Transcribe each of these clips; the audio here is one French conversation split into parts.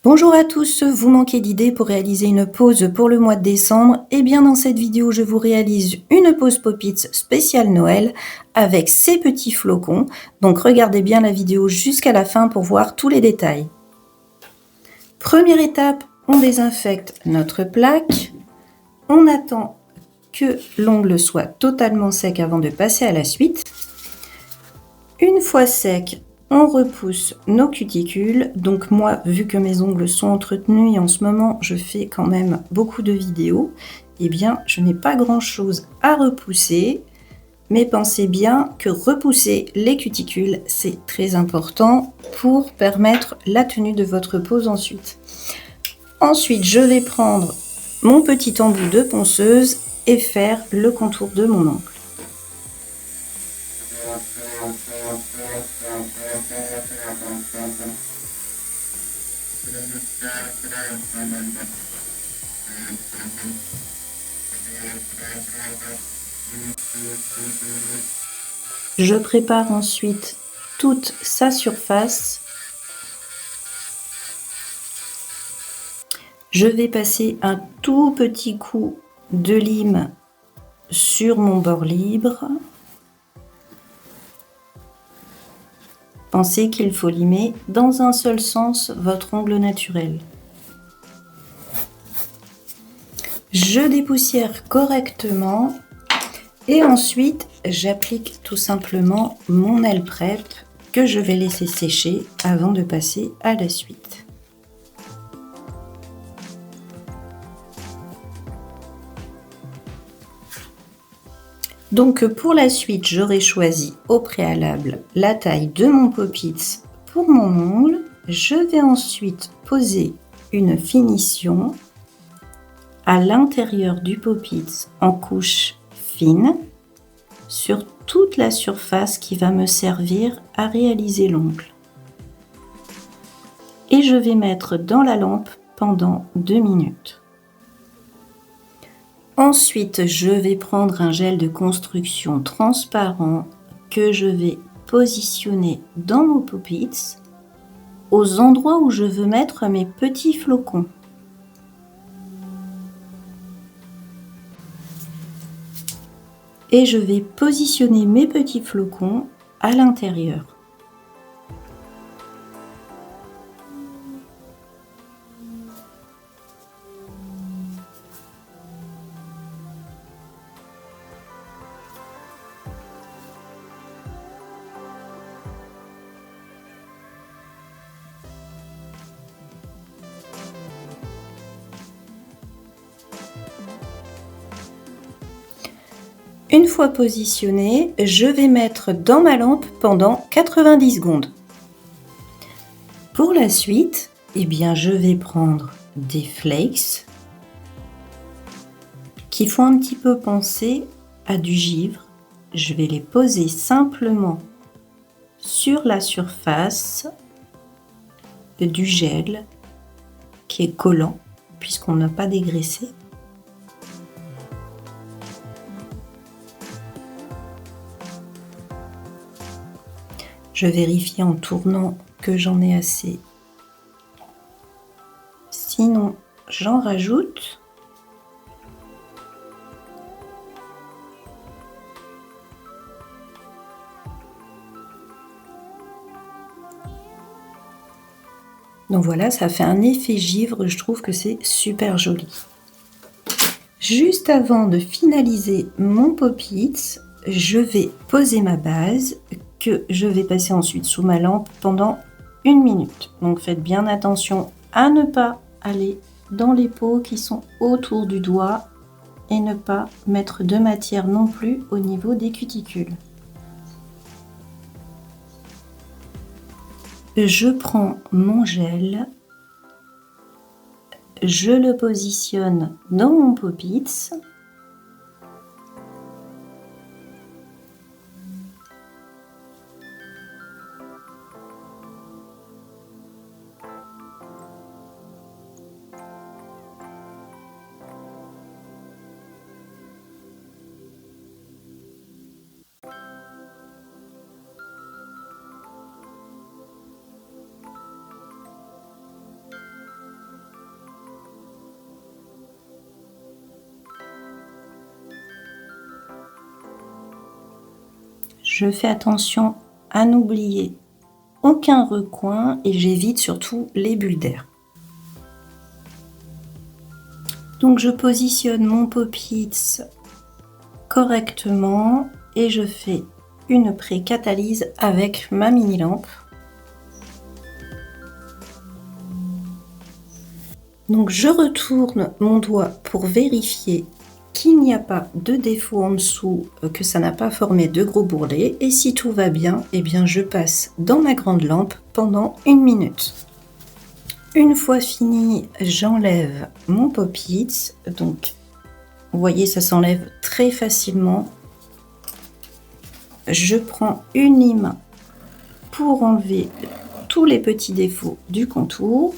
Bonjour à tous, vous manquez d'idées pour réaliser une pause pour le mois de décembre? Eh bien dans cette vidéo, je vous réalise une pause Pop-Its spéciale Noël avec ces petits flocons. Donc regardez bien la vidéo jusqu'à la fin pour voir tous les détails. Première étape, on désinfecte notre plaque. On attend que l'ongle soit totalement sec avant de passer à la suite. Une fois sec, on repousse nos cuticules. Donc moi, vu que mes ongles sont entretenus et en ce moment, je fais quand même beaucoup de vidéos, eh bien, je n'ai pas grand-chose à repousser. Mais pensez bien que repousser les cuticules, c'est très important pour permettre la tenue de votre pose ensuite. Ensuite, je vais prendre mon petit embout de ponceuse et faire le contour de mon ongle. Je prépare ensuite toute sa surface. Je vais passer un tout petit coup de lime sur mon bord libre. Pensez qu'il faut limer dans un seul sens votre ongle naturel. Je dépoussière correctement et ensuite j'applique tout simplement mon nail prep que je vais laisser sécher avant de passer à la suite. Donc pour la suite, j'aurais choisi au préalable la taille de mon Pop-Its pour mon ongle. Je vais ensuite poser une finition à l'intérieur du Pop-Its en couche fine sur toute la surface qui va me servir à réaliser l'ongle. Et je vais mettre dans la lampe pendant 2 minutes. Ensuite, je vais prendre un gel de construction transparent que je vais positionner dans mon Pop-Its aux endroits où je veux mettre mes petits flocons. Et je vais positionner mes petits flocons à l'intérieur. Une fois positionné, je vais mettre dans ma lampe pendant 90 secondes. Pour la suite, eh bien, je vais prendre des flakes qui font un petit peu penser à du givre. Je vais les poser simplement sur la surface du gel qui est collant puisqu'on n'a pas dégraissé. Je vérifie en tournant que j'en ai assez. Sinon, j'en rajoute. Donc voilà, ça fait un effet givre, je trouve que c'est super joli. Juste avant de finaliser mon Pop-Its, je vais poser ma base que je vais passer ensuite sous ma lampe pendant 1 minute. Donc faites bien attention à ne pas aller dans les pots qui sont autour du doigt et ne pas mettre de matière non plus au niveau des cuticules. Je prends mon gel, je le positionne dans mon Pop-Its. Je fais attention à n'oublier aucun recoin et j'évite surtout les bulles d'air. Donc je positionne mon Pop-It correctement et je fais une pré-catalyse avec ma mini lampe. Donc je retourne mon doigt pour vérifier qu'il n'y a pas de défaut en dessous, que ça n'a pas formé de gros bourrelets, et si tout va bien, eh bien je passe dans ma grande lampe pendant 1 minute. Une fois fini, j'enlève mon Pop-It. Donc vous voyez, ça s'enlève très facilement. Je prends une lime pour enlever tous les petits défauts du contour.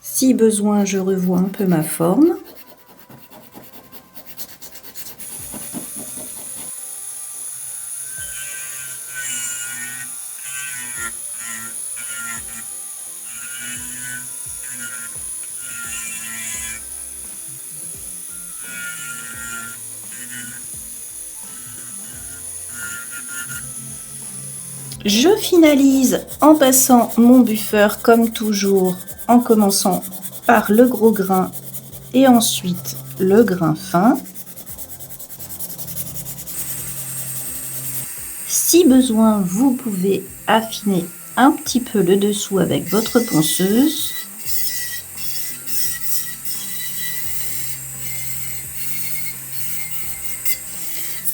Si besoin, je revois un peu ma forme. Je finalise en passant mon buffer comme toujours, en commençant par le gros grain et ensuite le grain fin. Si besoin, vous pouvez affiner un petit peu le dessous avec votre ponceuse.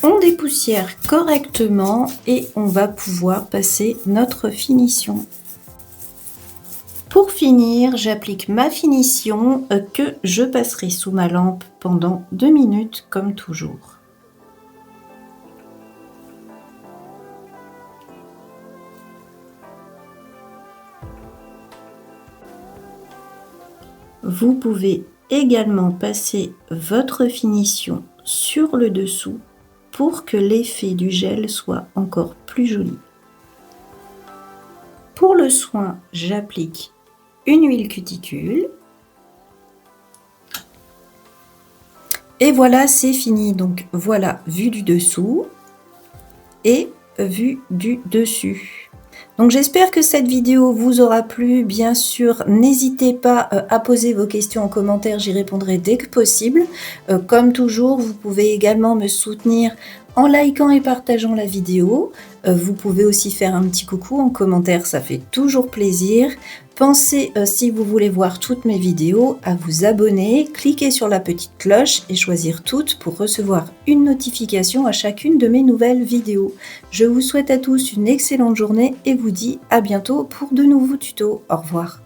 On dépoussière correctement et on va pouvoir passer notre finition. Pour finir, j'applique ma finition que je passerai sous ma lampe pendant 2 minutes comme toujours. Vous pouvez également passer votre finition sur le dessous pour que l'effet du gel soit encore plus joli. Pour le soin, j'applique une huile cuticule. Et voilà, c'est fini. Donc voilà, vue du dessous et vue du dessus. Donc j'espère que cette vidéo vous aura plu. Bien sûr, n'hésitez pas à poser vos questions en commentaire, j'y répondrai dès que possible. Comme toujours, vous pouvez également me soutenir en likant et partageant la vidéo. Vous pouvez aussi faire un petit coucou en commentaire, ça fait toujours plaisir. Pensez, si vous voulez voir toutes mes vidéos, à vous abonner, cliquez sur la petite cloche et choisir toutes pour recevoir une notification à chacune de mes nouvelles vidéos. Je vous souhaite à tous une excellente journée et vous dis à bientôt pour de nouveaux tutos. Au revoir.